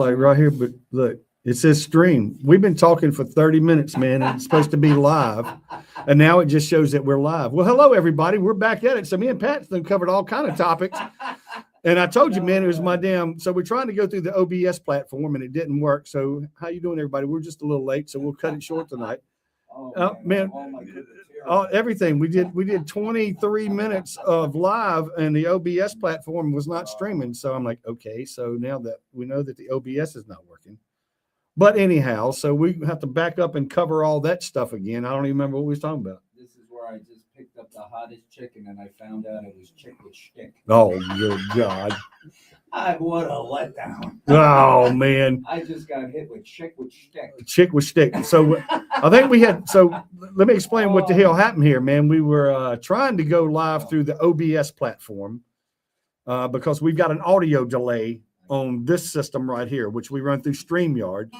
Like right here, but look, it says stream. We've been talking for 30 minutes, man, and it's supposed to be live. And now it just shows that we're live. Well, hello, everybody. We're back at it. So me and Pat have covered all kind of topics. And I told you, man, it was my so we're trying to go through the OBS platform and it didn't work. So how you doing, everybody? We're just a little late, so we'll cut it short tonight. Man, everything. We did 23 minutes of live and the OBS platform was not streaming. So I'm like, okay, so now that we know that the OBS is not working. But anyhow, so we have to back up and cover all that stuff again. I don't even remember what we was talking about. This is where I just picked up the hottest chicken and I found out it was chick with shtick. Oh, good God. What a letdown. Oh, man. I just got hit with chick with shtick. Chick with stick. So I think let me explain what the hell happened here, man. We were trying to go live through the OBS platform because we've got an audio delay on this system right here, which we run through StreamYard.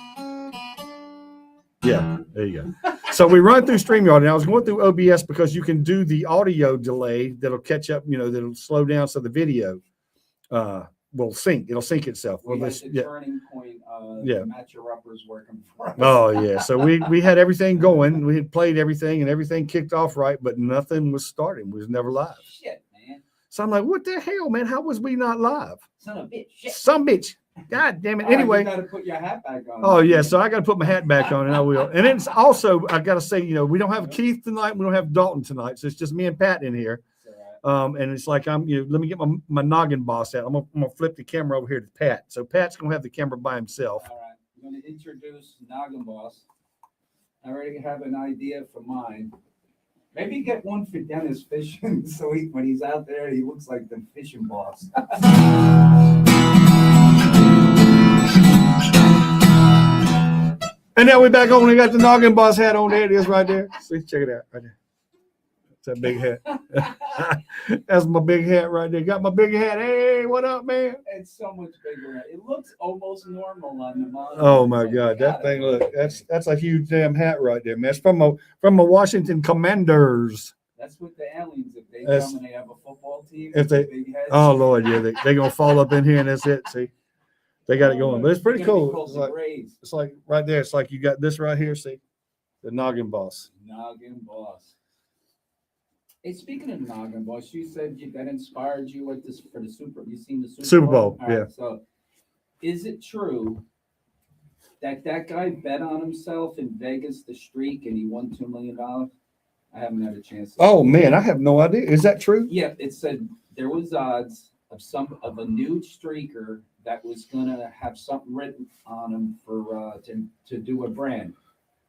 Yeah, there you go. So we run through StreamYard, and I was going through OBS because you can do the audio delay that'll catch up, that'll slow down so the video will sync. It'll sync itself. We had the turning point. Match your uppers working for us. Oh, yeah. So we had everything going. We had played everything, and everything kicked off right, but nothing was starting. We was never live. Shit, man. So I'm like, what the hell, man? How was we not live? Son of a bitch. Shit. Some bitch. God damn it. Anyway. You got to put your hat back on. Oh, yeah. So I got to put my hat back on, and I will. And it's also, I got to say, we don't have Keith tonight. We don't have Dalton tonight. So it's just me and Pat in here. And it's like, let me get my noggin boss out. I'm gonna flip the camera over here to Pat. So Pat's going to have the camera by himself. All right. I'm going to introduce Noggin Boss. I already have an idea for mine. Maybe get one for Dennis fishing, so when he's out there, he looks like the fishing boss. And now we're back on. We got the Noggin Boss hat on. There it is right there. See, check it out right there. It's that big hat. That's my big hat right there. Got my big hat. Hey, what up, man? It's so much bigger. It looks almost normal on the monitor. Oh my God, that thing! Look, that's a huge damn hat right there, man. It's from a Washington Commanders. That's what the aliens, if they come and they have a football team. If they, big heads. Oh Lord, yeah, they gonna fall up in here and that's it. See, they got it going, but it's pretty cool. It's like right there. It's like you got this right here. See, the Noggin Boss. Noggin Boss. Hey, speaking of Noggin Boss, you said that inspired you for the You seen the Super Bowl? Right, yeah. So, is it true that guy bet on himself in Vegas the streak and he won $2 million? I haven't had a chance. Oh man, I have no idea. Is that true? Yeah, it said there was odds of a new streaker that was gonna have something written on him for to do a brand.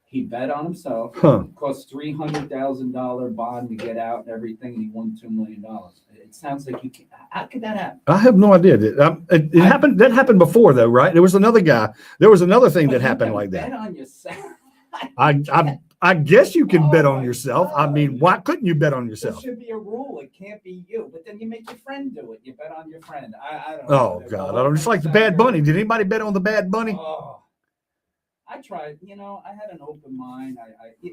He bet on himself. Cost $300,000 bond to get out and everything, and he won $2 million. It sounds like you can. How could that happen? I have no idea. It happened. That happened before, though, right? There was another guy. There was another thing that happened like that. Bet on yourself. I guess you can bet on yourself. I mean, why couldn't you bet on yourself? There should be a rule. It can't be you. But then you make your friend do it. You bet on your friend. I don't know. Oh God! I don't. Just like the Bad Bunny. Did anybody bet on the Bad Bunny? Oh. I tried, I had an open mind.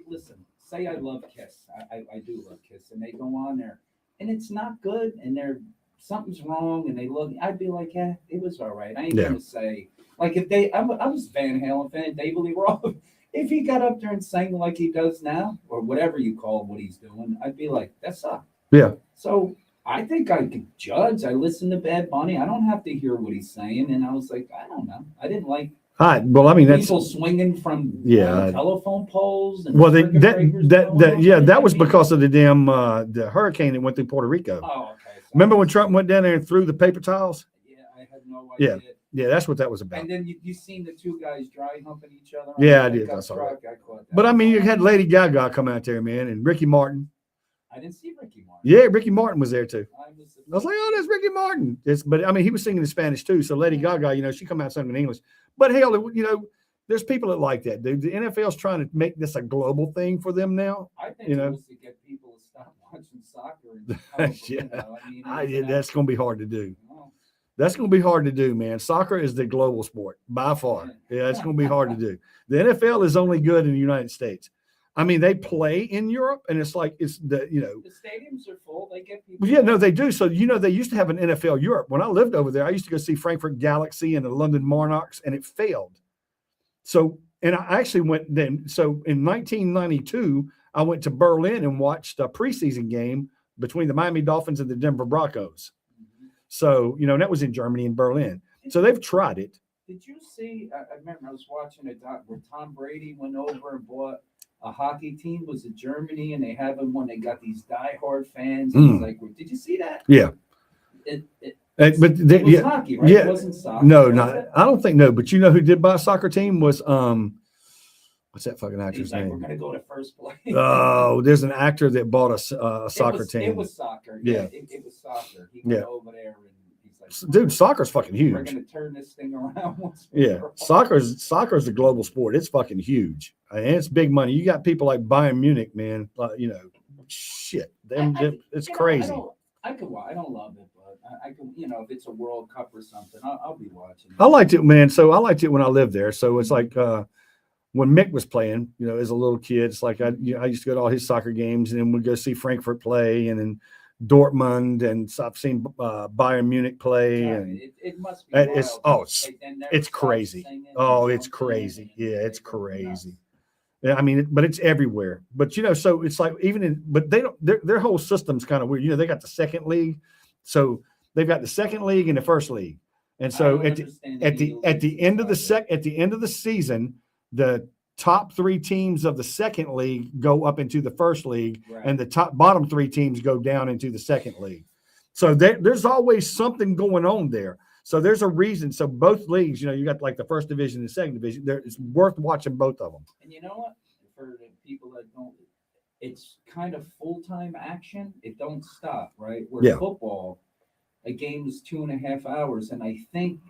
Listen, say I love Kiss. I do love Kiss. And they go on there and it's not good. And something's wrong. And they look, I'd be like, yeah, it was all right. I ain't going to say, like if I was Van Halen fan, David Lee Roth. If he got up there and sang like he does now, or whatever you call what he's doing, I'd be like, that sucked. Yeah. So I think I could judge. I listened to Bad Bunny. I don't have to hear what he's saying. And I was like, I don't know. I didn't like. Well, I mean, that's people swinging from telephone poles. And that was because of the damn the hurricane that went through Puerto Rico. Oh, okay. Remember when Trump went down there and threw the paper towels? Yeah, I had no idea. Yeah, that's what that was about. And then you seen the two guys dry humping each other. Yeah, I did. I saw that. But I mean, you had Lady Gaga come out there, man, and Ricky Martin. I didn't see Ricky Martin. Yeah, Ricky Martin was there too. I was like, oh, that's Ricky Martin. But I mean, he was singing in Spanish too. So Lady Gaga, she come out singing in English. But hell, there's people that like that, dude. The NFL's trying to make this a global thing for them now. I think it's to get people to stop watching soccer. That's going to be hard to do. That's going to be hard to do, man. Soccer is the global sport by far. Yeah, it's going to be hard to do. The NFL is only good in the United States. I mean, they play in Europe, and it's like it's the The stadiums are full. They get people. well, yeah, no, they do. So they used to have an NFL Europe. When I lived over there, I used to go see Frankfurt Galaxy and the London Monarchs, and it failed. So, and I actually went then. So in 1992, I went to Berlin and watched a preseason game between the Miami Dolphins and the Denver Broncos. So, that was in Germany and Berlin. So they've tried it. Did you see? I remember I was watching a doc where Tom Brady went over and bought a hockey team. Was in Germany, and they have them when they got these diehard fans. And he's like, did you see that? Yeah. It But was yeah, hockey, right? yeah. It wasn't soccer. No, not. I don't think no. But you know who did buy a soccer team was what's that fucking actor's He's like, name? we're gonna go to first place. Oh, there's an actor that bought a soccer team. It was soccer. Yeah. It was soccer. He went over there and he's like, dude, soccer's fucking we're huge. gonna turn this thing around once. Yeah, soccer's a global sport. It's fucking huge, and it's big money. You got people like Bayern Munich, man. Shit, it's crazy. I don't love it, but I can. If it's a World Cup or something, I'll be watching. I liked it, man. So I liked it when I lived there. So it's like when Mick was playing, as a little kid, it's like I used to go to all his soccer games, and then we'd go see Frankfurt play, and then Dortmund, and so I've seen Bayern Munich play, and it must be. It's crazy. Oh, it's crazy. Yeah, it's crazy. Yeah, I mean, but it's everywhere. But so it's like but they don't. Their whole system's kind of weird. They got the second league, so they've got the second league and the first league, and so at the end of the season, the top three teams of the second league go up into the first league, right, and the bottom three teams go down into the second league. So there's always something going on there. So there's a reason. So both leagues, you got like the first division and the second division. It's worth watching both of them. And you know what? For the people that don't, it's kind of full-time action. It don't stop, right? Where football, a game is 2.5 hours, and I think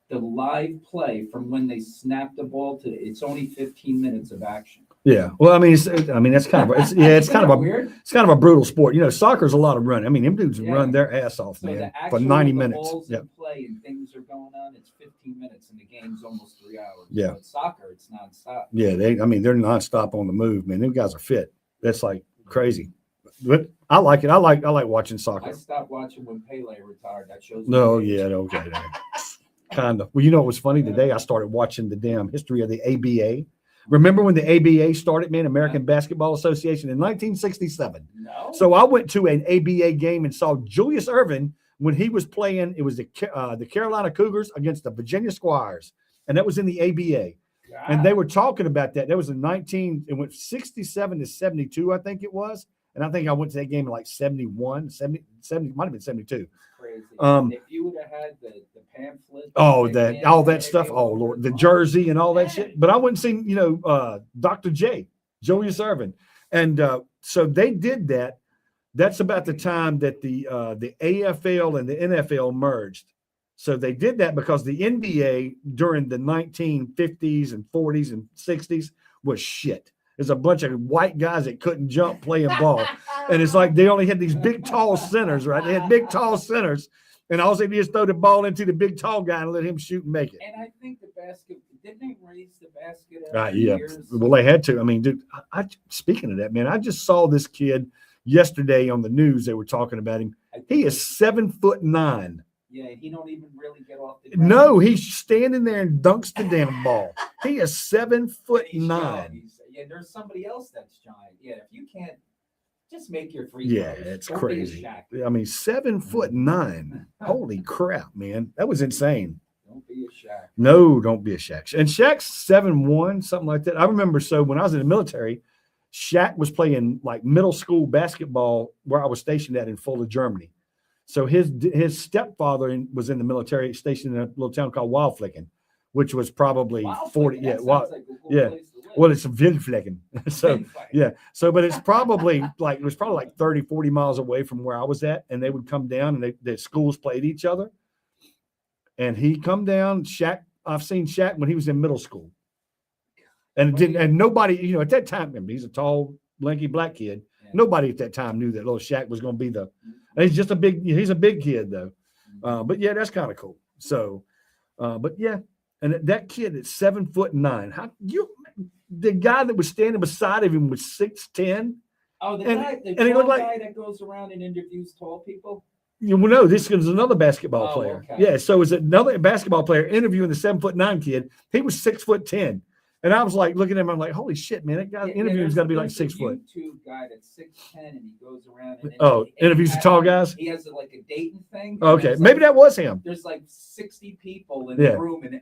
the live play from when they snap the ball to it's only 15 minutes of action. Yeah. Well, I mean, that's kind of it's kind of weird. It's kind of a brutal sport. Soccer's a lot of running. I mean, them dudes run their ass off, so man, for 90 minutes. Balls in play and things are going on. It's 15 minutes, and the game's almost 3 hours. Yeah. But soccer, it's nonstop. Yeah, they're nonstop on the move, man. Them guys are fit. That's like crazy. But I like it. I like watching soccer. I stopped watching when Pele retired. That shows. No, yeah, okay. Kind of. Well, what was funny today? I started watching the damn history of the ABA. Remember when the ABA started, man, American Basketball Association, in 1967? No. So I went to an ABA game and saw Julius Erving when he was playing. It was the Carolina Cougars against the Virginia Squires, and that was in the ABA. God. And they were talking about that. That was it went 67 to 72, I think it was. And I think I went to that game in like 71, 70, might have been 72. Crazy. If you would have had the pamphlet. Oh, all that stuff. Oh, Lord, the jersey and all that shit. But I wouldn't see, Dr. J, Julius Erving. And so they did that. That's about the time that the AFL and the NFL merged. So they did that because the NBA during the 1950s and 40s and 60s was shit. There's a bunch of white guys that couldn't jump playing ball. And it's like they only had these big, tall centers, right? They had big, tall centers. And all they did is throw the ball into the big, tall guy and let him shoot and make it. And I think the basket, didn't they raise the basket? Yeah. Well, they had to. I mean, dude, speaking of that, man, I just saw this kid yesterday on the news. They were talking about him. He is 7'9". Yeah, he don't even really get off the ground. No, he's standing there and dunks the damn ball. He is 7'9". Yeah, there's somebody else that's giant. Yeah, if you can't just make your free throws. Yeah, it's crazy. I mean, 7'9". Holy crap, man. That was insane. Don't be a Shaq. No, don't be a Shaq. And Shaq's 7'1", something like that. I remember, so when I was in the military, Shaq was playing like middle school basketball where I was stationed at in Fulda, Germany. So his stepfather was in the military, stationed in a little town called Wildflecken, which was probably 40. Yeah, well, it's Wildflecken. So yeah. So, but it was probably like 30, 40 miles away from where I was at, and they would come down, and the schools played each other. And he come down. Shaq, I've seen Shaq when he was in middle school, and nobody, at that time, he's a tall, lanky black kid. Yeah. Nobody at that time knew that little Shaq was going to be the. He's just he's a big kid though. But yeah, that's kind of cool. So, but yeah, and that kid at 7'9", the guy that was standing beside of him was 6'10". Oh, the And- guy, the and he looked tall like- guy that goes around and interviews tall people. You well, no, this is another basketball Oh, player. okay. Yeah, so it's another basketball player interviewing the 7'9" kid. He was 6'10", and I was like looking at him. I'm like, holy shit, man! That guy interviewing's got to be like 6 foot. YouTube guy that's 6'10" and he goes around and Interviews the tall guys. He has like a dating thing. and Okay, there's maybe like, that was him. There's like 60 people in Yeah. the room, and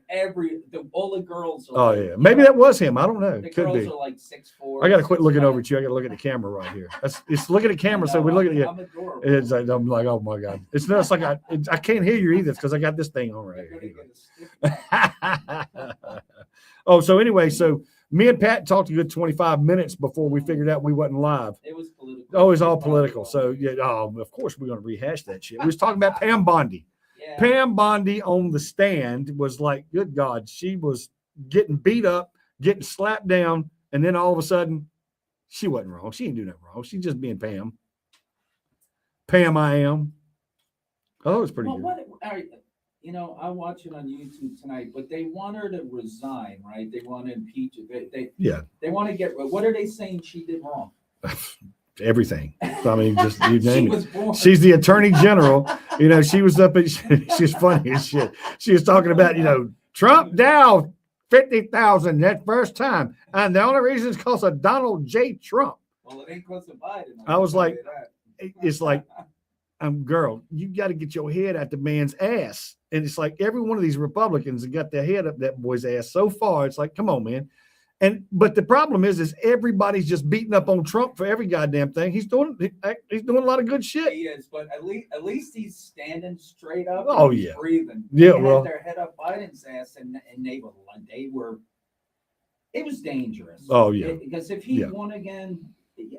all the girls are. Oh like, yeah, you maybe know, that was him. I don't know. the Could girls be. are like 6'4". I got to quit looking 6'5". over at you. I got to look at the camera right here. It's look at the camera. So we look at you. I'm adorable. It's like, I'm like, oh my god! It's not it's like I can't hear you either because I got this thing on right You're here. gonna get a stiff Oh, so anyway, so me and Pat talked a good 25 minutes before we figured out we wasn't live. It was political. Oh, it's all political. So yeah, of course we're gonna rehash that shit. We was talking about Pam Bondi. Yeah. Pam Bondi on the stand was like, good God, she was getting beat up, getting slapped down, and then all of a sudden, she wasn't wrong. She didn't do nothing wrong. She's just being Pam. Pam, I am. Oh, it was pretty Well, good. all right, I watch it on YouTube tonight, but they want her to resign, right? They want to impeach it. Yeah. They want to get. What are they saying she did wrong? Everything. I mean, just you She name it. was born. She's the attorney general. She was up at, she's funny as shit. She was talking about, Trump down 50,000 that first time. And the only reason is because of Donald J. Trump. Well, it ain't because of Biden. I was can tell like, you that. It's like, girl, you got to get your head out the man's ass. And it's like every one of these Republicans have got their head up that boy's ass so far. It's like, come on, man. But the problem is everybody's just beating up on Trump for every goddamn thing. He's doing a lot of good shit. He is, but at least he's standing straight up. Oh, and he's yeah. breathing. Yeah, They had well. their head up Biden's ass, and they were. It was dangerous. Oh, yeah. Because if he Yeah. won again,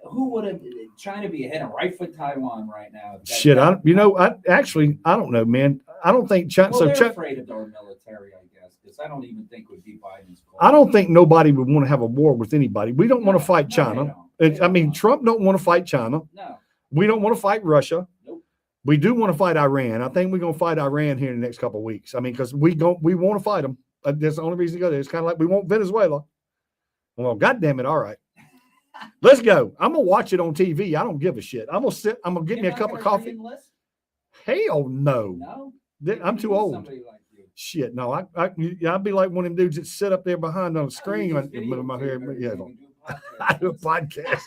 who would have? China be ahead right for Taiwan right now. Shit, I don't know, man. I don't think China. Well, they're so afraid of our military, I guess, because I don't even think it would be Biden's call. I don't think nobody would want to have a war with anybody. We don't want to fight No, China. they don't. I mean, Trump don't want to fight China. No. We don't want to fight Russia. Nope. We do want to fight Iran. I think we're going to fight Iran here in the next couple of weeks. I mean, because we want to fight them. That's the only reason to go there. It's kind of like we want Venezuela. Well, goddamn it. All right. Let's go. I'm going to watch it on TV. I don't give a shit. I'm going to sit. I'm going to get You're me a not cup of gonna coffee. re-enlist? Hell no. No. I'm too You need old. somebody like you. Shit. No, I'd be like one of them dudes that sit up there behind on the screen. You in just the my hair. videotape Yeah. everything and I do a do podcasts. podcast.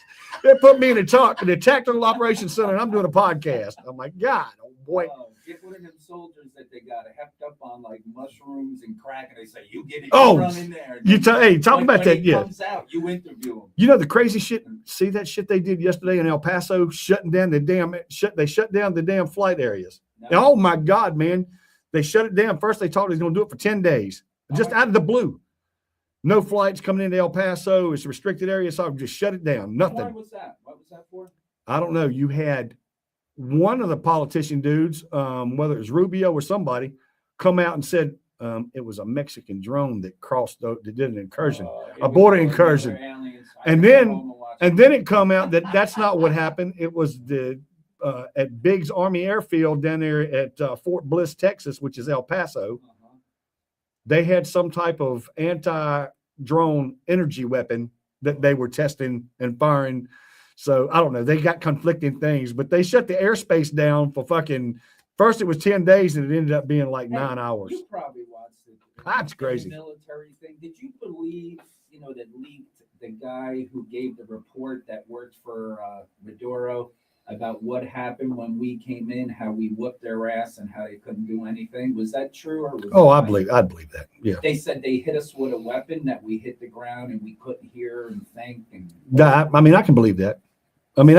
They put me in the tactical operations center, and I'm doing a podcast. I'm like, God, oh boy. Oh, get one of them soldiers that they got heft up on like mushrooms and crack, and they say, "You get it, Oh, you run in there." Talk about that. When he Yeah. comes out, you interview him. You know the crazy shit. See that shit they did yesterday in El Paso, shutting down they shut down the damn flight areas. No. Oh my God, man. They shut it down. First, they told us going to do it for 10 days, just out of the blue. No flights coming into El Paso. It's a restricted area, so I just shut it down. Why Nothing. was that? What was that for? I don't know. You had one of the politician dudes, whether it was Rubio or somebody, come out and said it was a Mexican drone that that did an incursion, a border incursion. And then it come out that that's not what happened. It was at Biggs Army Airfield down there at Fort Bliss, Texas, which is El Paso. They had some type of anti-drone energy weapon that they were testing and firing. So I don't know. They got conflicting things, but they shut the airspace down for first it was 10 days and it ended up being like 9 hours. You probably watched it. That's crazy. The military thing. Did you believe, that leaked the guy who gave the report that worked for Maduro about what happened when we came in, how we whooped their ass and how they couldn't do anything? Was that true? Or was I'd believe that. Yeah. They said they hit us with a weapon that we hit the ground and we couldn't hear and think. And I mean, I can believe that. I mean,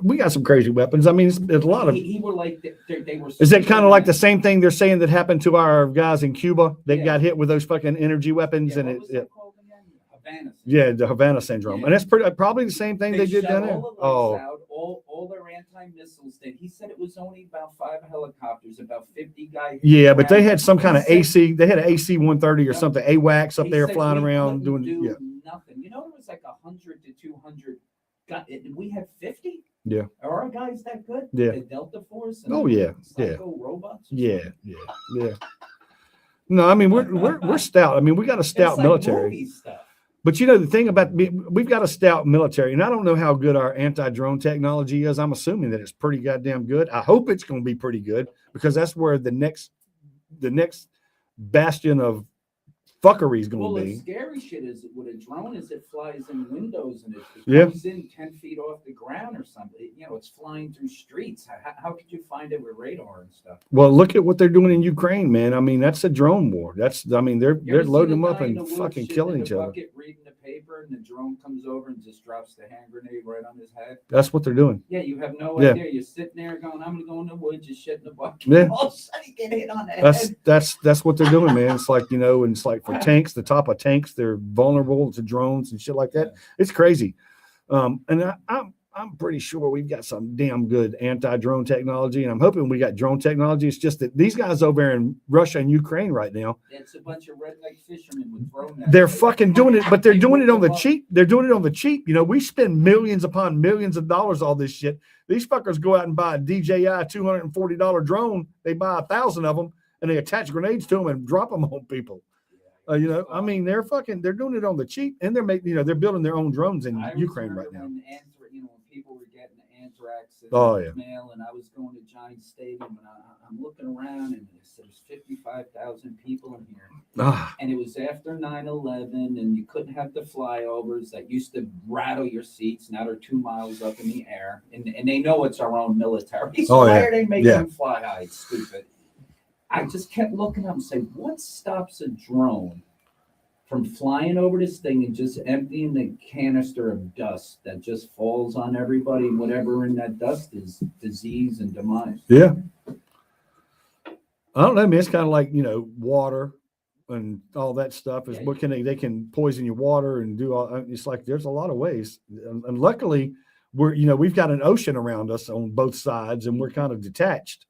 we got some crazy weapons. I mean, there's a lot of. He were like they were. Is that kind of like the same thing they're saying that happened to our guys in Cuba? They Yeah. got hit with those fucking energy weapons, Yeah, and what was that called again? Havana. yeah, the Havana syndrome, Yeah. and that's probably the same thing they did shut down there. all the lights out, all their anti-missiles did. He said it was only about 5 helicopters, about 50 guys. Yeah, but they had some kind of He said- AC. They had an AC-130 or Yep. something, AWACS up he there said flying we around couldn't doing. do Yeah, nothing. There was like 100 to 200. We had 50. Yeah. Are our guys that good? Yeah. The Delta Force. And Oh, the yeah, Psycho robots. or yeah, something? yeah. No, I mean we're stout. I mean we got a stout It's like military. movie stuff. But you know, the thing about we've got a stout military, and I don't know how good our anti-drone technology is. I'm assuming that it's pretty goddamn good. I hope it's going to be pretty good because that's where the next bastion of fuckery is going Well, to the be. scary shit is with a drone is it flies in windows and it Yeah. comes in 10 feet off the ground or something. You know, it's flying through streets. How could you find it with radar and stuff? Well, look at what they're doing in Ukraine, man. I mean, that's a drone war. I mean, You they're ever loading seen them a up guy in and the woods fucking sitting killing in a each other. bucket reading the paper and the drone comes over and just drops the hand grenade right on his head? That's what they're doing. Yeah, you have no Yeah. idea. You're sitting there going, I'm gonna go in the woods, just shit in the bucket. Yeah. All of a sudden you get hit on the head. That's what they're doing, man. It's like, you know, and it's like for tanks, the top of tanks, they're vulnerable to drones and shit like that. Yeah. It's crazy. And I'm pretty sure we've got some damn good anti-drone technology, and I'm hoping we got drone technology. It's just that these guys over in Russia and Ukraine right now, It's a bunch of redneck fishermen with drone nets. they're fucking doing it, but they're They doing it on whip the them up. cheap. They're doing it on the cheap. You know, we spend millions upon millions of dollars all this shit. These fuckers go out and buy a DJI $240 drone. They buy 1,000 of them and they attach grenades to them and drop them on people. You know, I mean, they're doing it on the cheap, and they're making, you know, they're building their own drones in I Ukraine remember right now. when you know, when people were getting anthrax in Oh, the yeah. mail, and I was going to Giant Stadium, and I'm looking around, and there's 55,000 people in here. Ah, And it was after 9/11, and you couldn't have the flyovers that used to rattle your seats. Now they're 2 miles up in the air, and they know it's our own military. So Oh, why yeah. are they making Yeah. them fly high? It's stupid. I just kept looking up and saying, what stops a drone from flying over this thing and just emptying the canister of dust that just falls on everybody? Whatever in that dust is disease and demise. yeah. I don't know, man. It's kind of like, you know, water and all that stuff is Yeah. what can they can poison your water and do all. It's like there's a lot of ways, and luckily we've got an ocean around us on both sides, and we're kind of detached.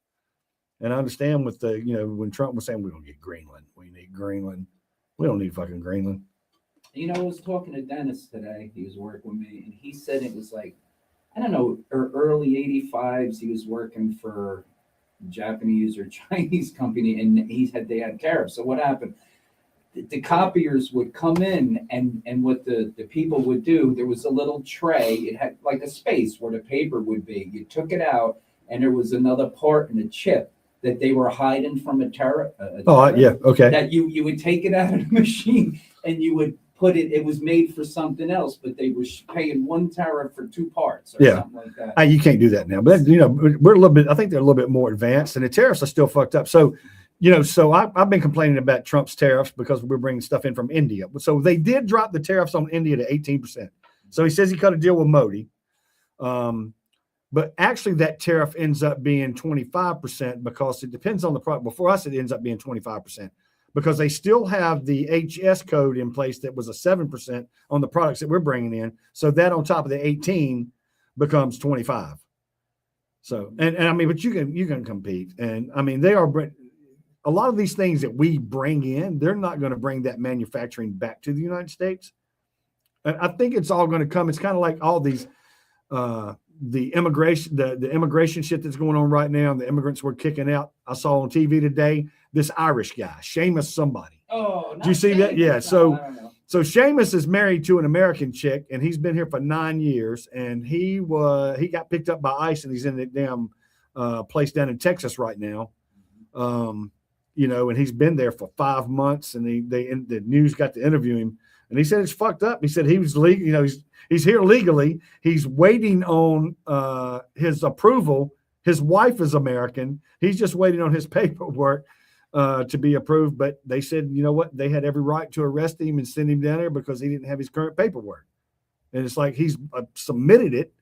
And I understand with the, you know, when Trump was saying we're gonna get Greenland, we need Greenland. We don't need fucking Greenland. You know, I was talking to Dennis today. He was working with me, and he said it was like, I don't know, early 85s. He was working for Japanese or Chinese company, and they had tariffs. So what happened? The copiers would come in, and what the people would do, there was a little tray. It had like a space where the paper would be. You took it out, and there was another part in a chip that they were hiding from a tariff. Yeah, okay. That you would take it out of the machine and you would put it. It was made for something else, but they were paying one tariff for two parts or something like that. You can't do that now, but you know, we're a little bit. I think they're a little bit more advanced, and the tariffs are still fucked up. So, you know, I've been complaining about Trump's tariffs because we're bringing stuff in from India. So they did drop the tariffs on India to 18%. So he says he cut a deal with Modi. But actually, that tariff ends up being 25% because it depends on the product. But for us, it ends up being 25% because they still have the HS code in place that was a 7% on the products that we're bringing in. So that on top of the 18 becomes 25. So, and I mean, but you can compete. And I mean, they are a lot of these things that we bring in, they're not going to bring that manufacturing back to the United States. And I think it's all going to come. It's kind of like all these, the immigration shit that's going on right now, and the immigrants we're kicking out. I saw on TV today this Irish guy, Seamus somebody. Oh, did you see that? Yeah. No, So Seamus is married to an American chick, and he's been here for 9 years. And he got picked up by ICE, and he's in the damn place down in Texas right now. You know, and he's been there for 5 months, and the news got to interview him, and he said it's fucked up. He said he was legal, you know, he's here legally. He's waiting on his approval. His wife is American. He's just waiting on his paperwork to be approved. But they said, you know what? They had every right to arrest him and send him down there because he didn't have his current paperwork. And it's like he's submitted it.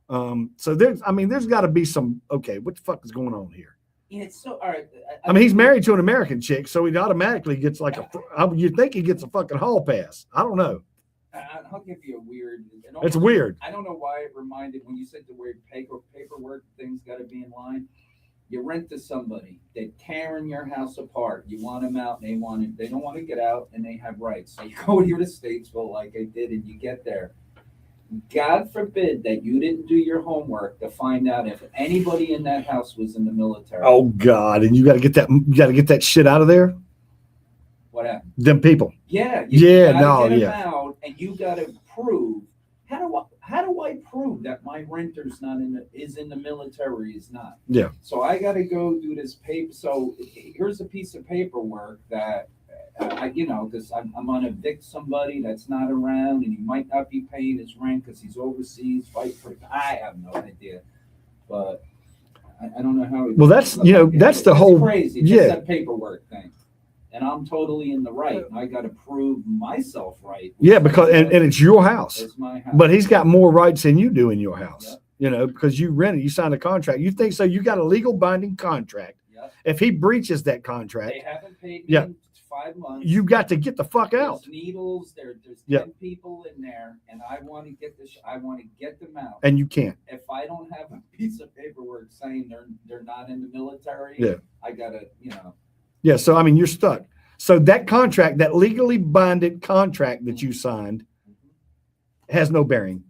So there's got to be some, okay, what the fuck is going on here? Yeah, it's so, all right. I mean, he's married to an American chick, so he automatically gets like you'd think he gets a fucking hall pass. I don't know. I'll give you a weird. It's weird. I don't know why it reminded when you said the word paperwork, things got to be in line. You rent to somebody, they're tearing your house apart. You want them out, and they don't want to get out, and they have rights. So you go here to Statesville, like I did, and you get there. God forbid that you didn't do your homework to find out if anybody in that house was in the military. Oh God! And you got to get that shit out of there. What happened? Them people. Yeah. Yeah. Get No. them Yeah. out, and you got to prove. How do I prove that my renter's not is in the military? Is not. Yeah. So I got to go do this paper. So here's a piece of paperwork that because I'm going to evict somebody that's not around, and he might not be paying his rent because he's overseas. Fight for. I have no idea, but I don't know how. Well, that's that's the whole crazy. Just that paperwork thing. And I'm totally in the right. I got to prove myself right. Yeah, because and it's your house. It's my house. But he's got more rights than you do in your house. Yep. Because you rented, you signed a contract. You think so? You got a legal binding contract. Yep. If he breaches that contract, they haven't paid me in 5 months. You got to get the fuck out. There's needles. There's 10 people in there, and I want to get this. I want to get them out. And you can't. If I don't have a piece of paperwork saying they're not in the military, I gotta, Yeah, so I mean, you're stuck. So that contract, that legally binded contract that you signed, has no bearing.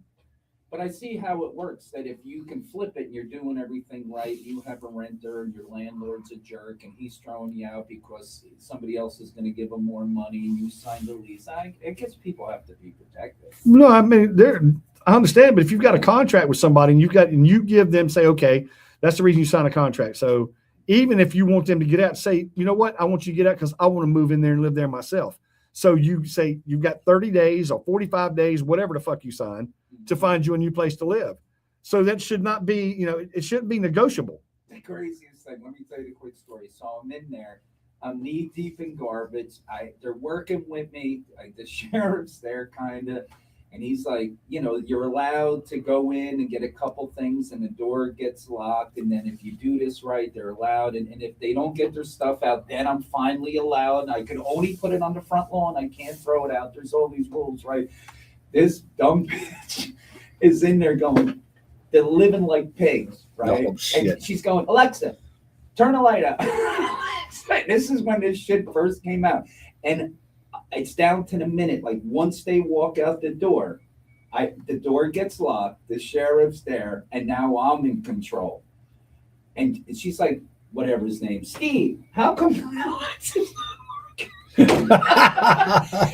But I see how it works, that if you can flip it and you're doing everything right, you have a renter, your landlord's a jerk, and he's throwing you out because somebody else is going to give him more money, and you signed the lease. I guess people have to be protected. No, I mean, I understand, but if you've got a contract with somebody and you give them, say, okay, that's the reason you sign a contract. So even if you want them to get out, say, you know what, I want you to get out because I want to move in there and live there myself. So you say you've got 30 days or 45 days, whatever the fuck you sign, to find you a new place to live. So that should not be, it shouldn't be negotiable. The craziest thing, let me tell you the quick story. So I'm in there, I'm knee deep in garbage. They're working with me, like the sheriff's there kind of, and he's like, you're allowed to go in and get a couple things and the door gets locked. And then if you do this right, they're allowed. And if they don't get their stuff out, then I'm finally allowed. I can only put it on the front lawn. I can't throw it out. There's all these rules, right? This dumb bitch is in there going, they're living like pigs, right? Oh, shit. And she's going, Alexa, turn the light out. This is when this shit first came out. And it's down to the minute. Like once they walk out the door, the door gets locked, the sheriff's there, and now I'm in control. And she's like, whatever his name, Steve, how come Alexa's not working?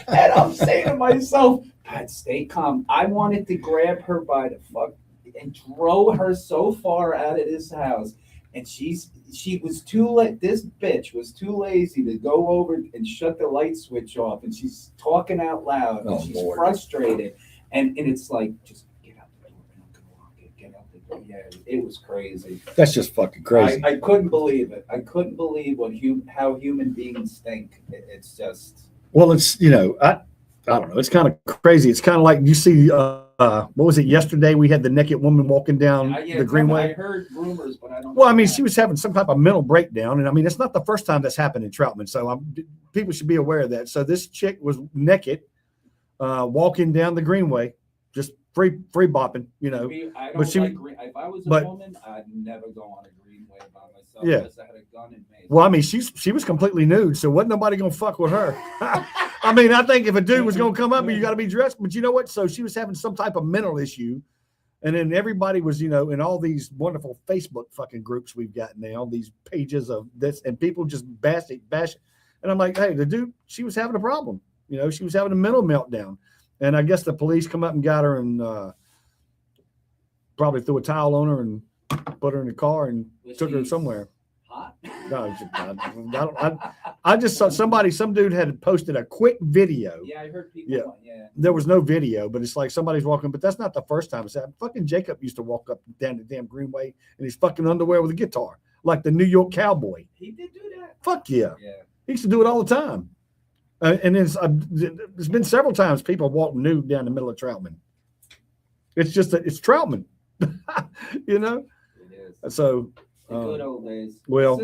And I'm saying to myself, God, stay calm. I wanted to grab her by the fuck and throw her so far out of this house. And she was too late. This bitch was too lazy to go over and shut the light switch off. And she's talking out loud. And she's frustrated. And it's like, just get out the door. And I'm gonna lock it. Get out the door. Yeah, it was crazy. That's just fucking crazy. I couldn't believe it. I couldn't believe how human beings think. It's just. Well, it's I don't know. It's kind of crazy. It's kind of like you see. What was it yesterday? We had the naked woman walking down the Greenway. I heard rumors, but I don't. Well, I mean, she was having some type of mental breakdown, and I mean, it's not the first time that's happened in Troutman. So people should be aware of that. So this chick was naked, walking down the Greenway, just free bopping, I don't but she, if I was a woman, I'd never go on a Greenway by myself unless I had a gun in me. Well, I mean, she was completely nude, so wasn't nobody gonna fuck with her. I mean, I think if a dude was gonna come up, you got to be dressed. But you know what? So she was having some type of mental issue, and then everybody was, in all these wonderful Facebook fucking groups we've got now, these pages of this, and people just bash it. And I'm like, hey, the dude, she was having a problem. She was having a mental meltdown, and I guess the police come up and got her and probably threw a towel on her and put her in the car and took her somewhere. Hot? No, I just saw some dude had posted a quick video. Yeah, I heard people. Yeah. There was no video, but it's like somebody's walking, but that's not the first time it's happened. Fucking Jacob used to walk up and down the damn Greenway in his fucking underwear with a guitar, like the New York cowboy. He did do that? Fuck yeah. Yeah. He used to do it all the time. And there's been several times people walk nude down the middle of Troutman. It's just it's Troutman. It is. So the good old days. Well,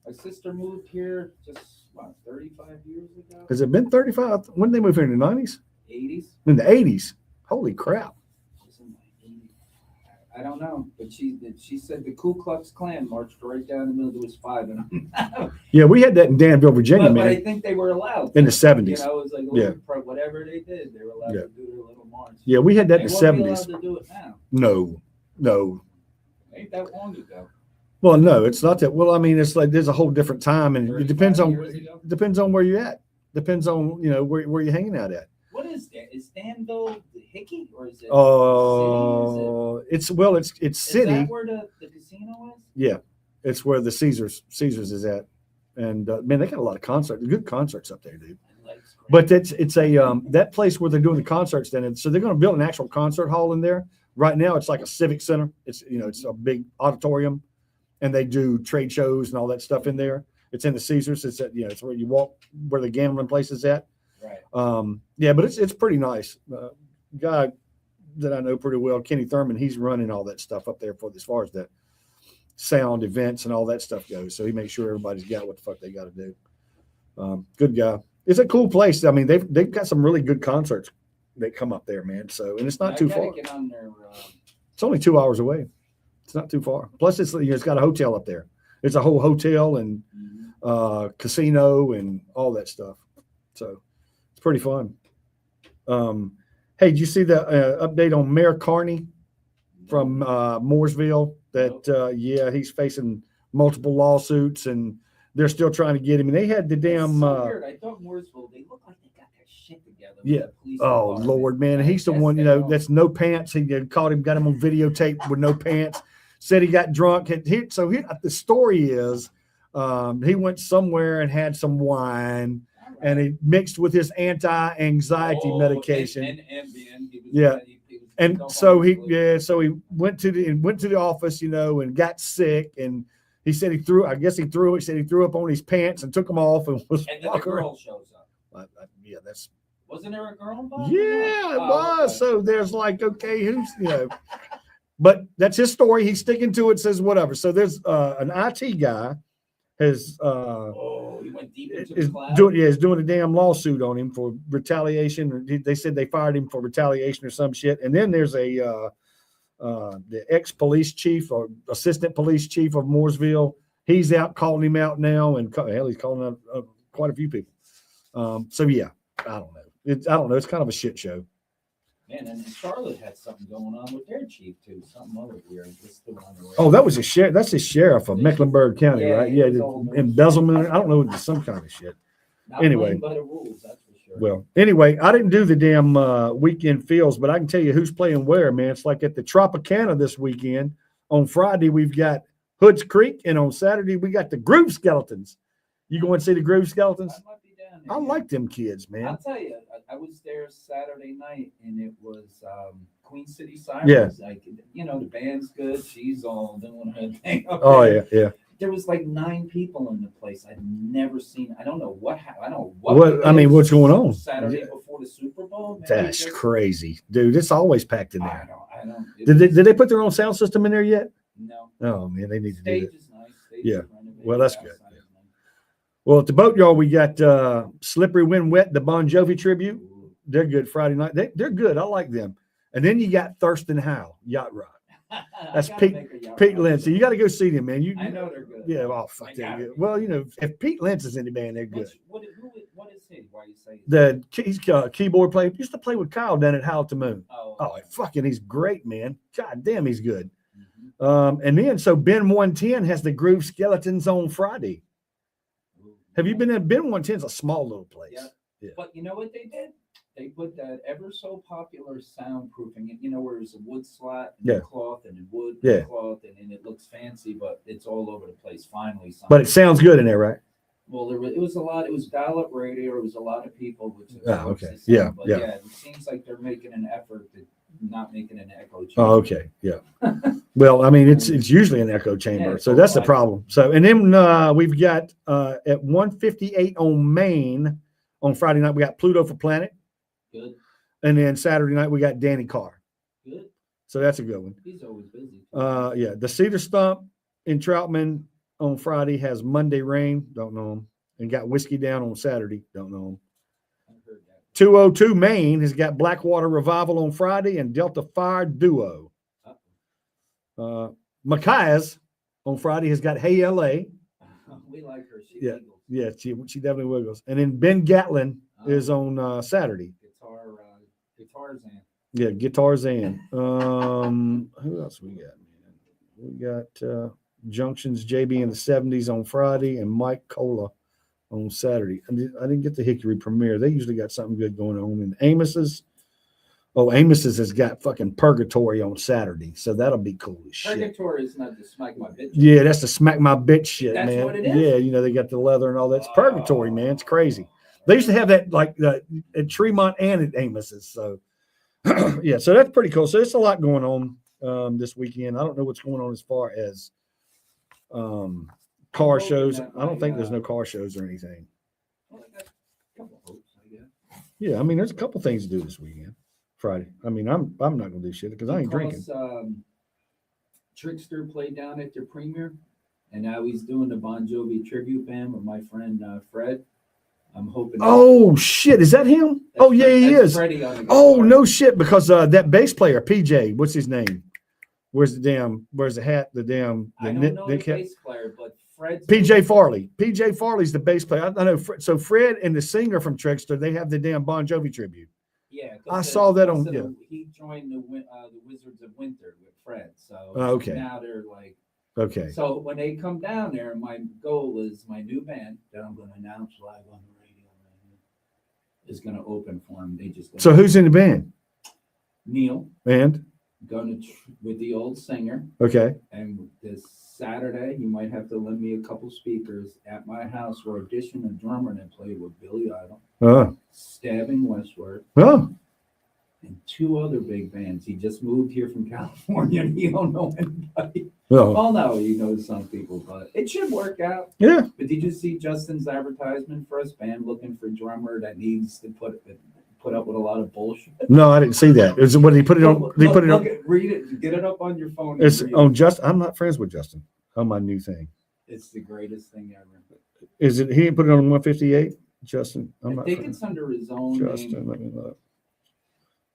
my sister moved here just 35 years ago. Has it been 35? When did they move here, in the 90s? 80s. In the 80s. Holy crap. I don't know, but she said the Ku Klux Klan marched right down the middle. There was 5 of them. Yeah, we had that in Danville, Virginia, but man. I think they were allowed in the 70s. It was like whatever they did, they were allowed to do their little march. Yeah, we had that in the 70s. They won't be allowed to do it now. No. Ain't that long ago. Well, no, it's not that. Well, I mean, it's like there's a whole different time, and it depends on where you're at. Depends on where you're hanging out at. What is that? Is Danville the Hickey or is it? Oh, it's Is city. that where the casino is? Yeah, it's where the Caesars is at, and man, they got a lot of concerts, good concerts up there, dude. But it's a that place where they're doing the concerts then, and so they're going to build an actual concert hall in there. Right now, it's like a civic center. It's it's a big auditorium, and they do trade shows and all that stuff in there. It's in the Caesars. It's at it's where you walk where the gambling place is at. Right. Yeah, but it's pretty nice. Guy that I know pretty well, Kenny Thurman, he's running all that stuff up there for as far as the sound events and all that stuff goes. So he makes sure everybody's got what the fuck they got to do. Good guy. It's a cool place. I mean, they've got some really good concerts that come up there, man. So and it's not too far. Get on their, It's only 2 hours away. It's not too far. Plus, it's got a hotel up there. It's a whole hotel and casino and all that stuff. So it's pretty fun. Hey, did you see the update on Mayor Carney from Mooresville? That he's facing multiple lawsuits and they're still trying to get him. And they had the damn. So weird. I thought Mooresville, they look like they got their shit together. Yeah. Oh Lord, man, he's the one. That's no pants. He caught him, got him on videotape with no pants. Said he got drunk. The story is, he went somewhere and had some wine, and he mixed with his anti-anxiety medication. And Ambien. So he went to the office, and got sick, and he said he threw up on his pants and took them off and was and then the girl shows up. That's. Wasn't there a girl involved? Yeah, it was. Okay. So there's like, okay, who's but that's his story. He's sticking to it. Says whatever. So there's an IT guy has he went deep into the cloud. Is doing a damn lawsuit on him for retaliation. They said they fired him for retaliation or some shit. And then there's the ex-police chief or assistant police chief of Mooresville. He's out calling him out now, and hell, he's calling out quite a few people. So yeah, I don't know. It's kind of a shit show. Man, and Charlotte had something going on with their chief too. Something other weird. That was That's his sheriff of Mecklenburg County, right? Yeah, embezzlement. I don't know, some kind of shit. Not anyway, by the rules, that's for sure. Well, anyway, I didn't do the damn weekend fields, but I can tell you who's playing where, man. It's like at the Tropicana this weekend. On Friday, we've got Hoods Creek, and on Saturday, we got the Groove Skeletons. You going to see the Groove Skeletons? I like them kids, man. I'll tell you, I was there Saturday night, and it was Queen City Sirens. Yeah. Like, the band's good. She's all doing her thing. Oh, yeah. There was like 9 people in the place. I'd never seen. I don't know what happened. I don't know what's going on? Saturday before the Super Bowl. That's crazy, dude. It's always packed in there. I don't. Did they put their own sound system in there yet? No. Oh man, they need to do that. Stage is Yeah. nice. Well, that's good. Yeah. Well, at the Boatyard, we got Slippery When Wet, the Bon Jovi tribute. They're good Friday night. They're good. I like them. And then you got Thurston Howe, Yacht Rock. That's Pete Lindsay. You got to go see them, man. I know they're good. Yeah, fuck, they're good. Well, if Pete Lentz is in the band, they're good. What is he? Why you say he's a keyboard player. Used to play with Kyle down at Howl to Moon. Okay. He's great, man. God damn, he's good. Mm-hmm. And then so Ben 110 has the Groove Skeletons on Friday. Have you been there? Ben 110 is a small little place. Yeah. But you know what they did? They put that ever so popular soundproofing, where there's a wood slat and cloth and wood and cloth, and it looks fancy, but it's all over the place. Finally, but it sounds good in there, right? Well, it was a lot. It was dial-up radio. It was a lot of people. Which okay. Yeah. It seems like they're making an effort to not making an echo chamber. Oh, okay. Yeah. Well, I mean, it's usually an echo chamber, so that's the problem. So, and then we've got at 158 on Main on Friday night, we got Pluto for Planet. Good. And then Saturday night, we got Danny Carr. Good. So that's a good one. He's always busy. The Cedar Stump in Troutman on Friday has Monday Rain. Don't know him. And got Whiskey Down on Saturday. Don't know him. 202 Maine has got Blackwater Revival on Friday and Delta Fire Duo. Machias on Friday has got Hey LA. We like her. She wiggles. Yeah, she definitely wiggles. And then Ben Gatlin is on Saturday. Guitarzan. Yeah, Guitarzan. Who else we got, man? We got Junctions JB in the 70s on Friday and Mike Cola on Saturday. I didn't get the Hickory premiere. They usually got something good going on. And Amos's has got fucking Purgatory on Saturday, so that'll be cool as shit. Purgatory is not the smack my bitch. Yeah, that's the smack my bitch shit, That's man. what it is? Yeah, they got the leather and all that. It's Purgatory, man. It's crazy. They used to have that like at Tremont and at Amos's. So yeah, so that's pretty cool. So there's a lot going on this weekend. I don't know what's going on as far as car shows. I don't think there's no car shows or anything. Well, I got a couple of hopes, I guess. Yeah, I mean, there's a couple things to do this weekend. Friday. I mean, I'm not gonna do shit because I ain't drinking. Trickster played down at their premiere, and now he's doing the Bon Jovi tribute band with my friend Fred. I'm hoping. Oh shit, is that him? Oh yeah, he is. Oh no shit, because that bass player PJ, what's his name? Where's the hat? I don't know the bass player, but Fred's PJ Farley. PJ Farley's the bass player. I know. So Fred and the singer from Trickster, they have the damn Bon Jovi tribute. Yeah, I saw that on. Yeah. He joined the Wizards of Winter with Fred, so okay. Now they're like, okay. So when they come down there, my goal is my new band that I'm going to announce live on the radio is going to open for them. They just so who's in the band? Neil and going to with the old singer. Okay. And this Saturday, you might have to lend me a couple speakers at my house. We're auditioning a drummer that played with Billy Idol, Stabbing Westward, and two other big bands. He just moved here from California and he don't know anybody. Well, no, he knows some people, but it should work out. Yeah. But did you see Justin's advertisement for his band looking for a drummer that needs to put up with a lot of bullshit? No, I didn't see that. Is what he put it on? They put it on. Read it. Get it up on your phone. It's on Justin. I'm not friends with Justin. On my new thing. It's the greatest thing ever. Is it? He put it on 158. Justin. I think it's under his own Justin. name. Let me look.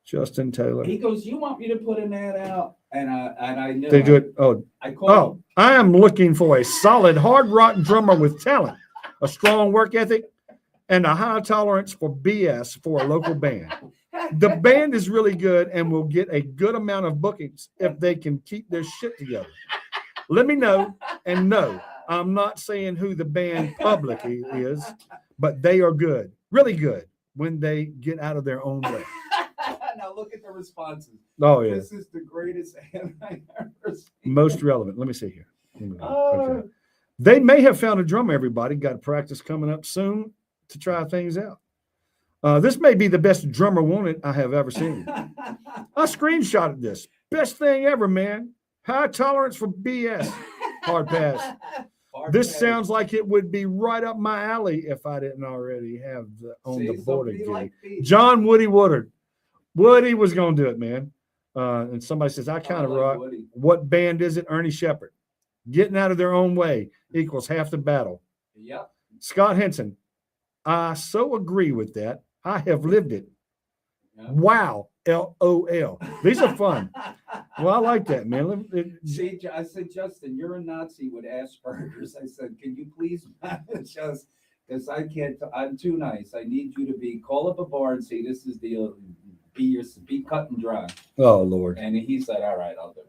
Justin Taylor. He goes, "You want me to put an ad out?" And I knew they do it. I called him. I am looking for a solid hard rock drummer with talent, a strong work ethic, and a high tolerance for BS for a local band. The band is really good and will get a good amount of bookings if they can keep their shit together. Let me know. And no, I'm not saying who the band publicly is, but they are good, really good when they get out of their own way. Now look at the responses. Oh yeah, this is the greatest ad I've ever seen. Most relevant. Let me see here. Okay. They may have found a drummer. Everybody got practice coming up soon to try things out. This may be the best drummer wanted I have ever seen. I screenshotted this. Best thing ever, man. High tolerance for BS. Hard pass. This sounds like it would be right up my alley if I didn't already have the board again. Like John Woody Woodard. Woody was going to do it, man. And somebody says, I kind of rock. Woody. What band is it? Ernie Shepherd. Getting out of their own way equals half the battle. Yep. Scott Henson. I so agree with that. I have lived it. Yep. Wow. LOL. These are fun. Well, I like that, man. See, I said, Justin, you're a Nazi with Asperger's. I said, can you please just, because I can't, I'm too nice. I need you to call up a bar and say, this is the, be cut and dry. Oh, Lord. And he said, all right, I'll do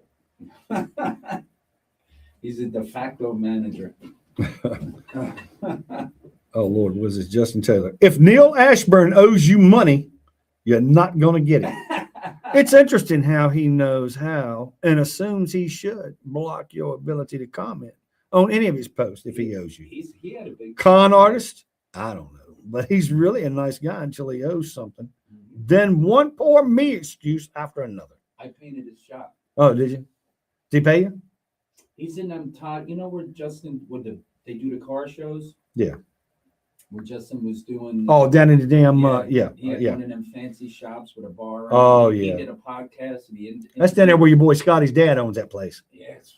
it. He's a de facto manager. Oh, Lord, was this Justin Taylor? If Neil Ashburn owes you money, you're not going to get it. It's interesting how he knows how and assumes he should block your ability to comment on any of his posts if he owes you. He had a big con artist? I don't know. But he's really a nice guy until he owes something. Mm-hmm. Then one poor me excuse after another. I painted his shop. Oh, did you? Did he pay you? He's in them, Todd. You know where Justin, they do the car shows? Yeah. Where Justin was doing. Oh, down in the damn, He had one of them fancy shops with a bar. Oh, he yeah. He did a podcast. And that's down there where your boy Scotty's dad owns that place. Yeah, it's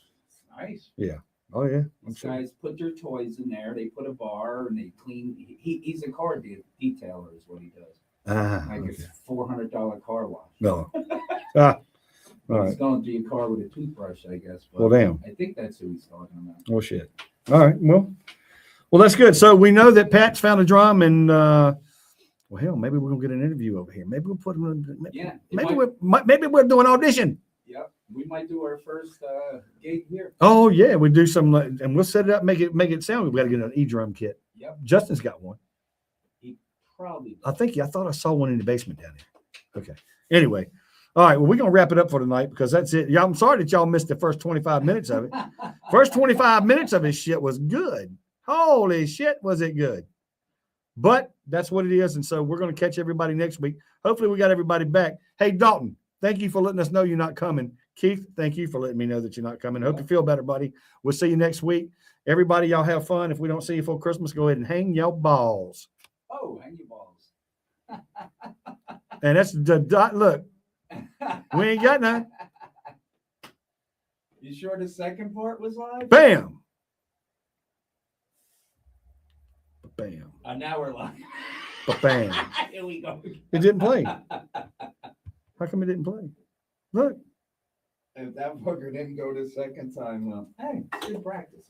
nice. Yeah. Oh, yeah. These guys put their toys in there. They put a bar and they clean. He's a car detailer is what he does. Like a $400 car wash. No. All right. He's going through your car with a toothbrush, I guess. But well, damn. I think that's who he's talking about. Oh, shit. All right. Well, that's good. So we know that Pat's found a drum, and well, hell, maybe we're gonna get an interview over here. Maybe we'll put him in. Maybe we're doing an audition. Yep, we might do our first gig here. Oh yeah, we do some, and we'll set it up, make it sound. We got to get an e-drum kit. Yep. Justin's got one. He probably I does. think I thought I saw one in the basement down there. Okay. Anyway. All right. Well, we're gonna wrap it up for tonight because that's it. Y'all, I'm sorry that y'all missed the first 25 minutes of it. First 25 minutes of his shit was good. Holy shit, was it good? But that's what it is. And so we're going to catch everybody next week. Hopefully, we got everybody back. Hey, Dalton, thank you for letting us know you're not coming. Keith, thank you for letting me know that you're not coming. Hope you feel better, buddy. We'll see you next week. Everybody, y'all have fun. If we don't see you for Christmas, go ahead and hang your balls. Oh, hang your balls. And that's the dot. Look, we ain't got none. You sure the second part was live? Bam. Bam. Now we're live. Bam. Here we go. It didn't play. How come it didn't play? Look. If that fucker didn't go the second time, hey, good practice.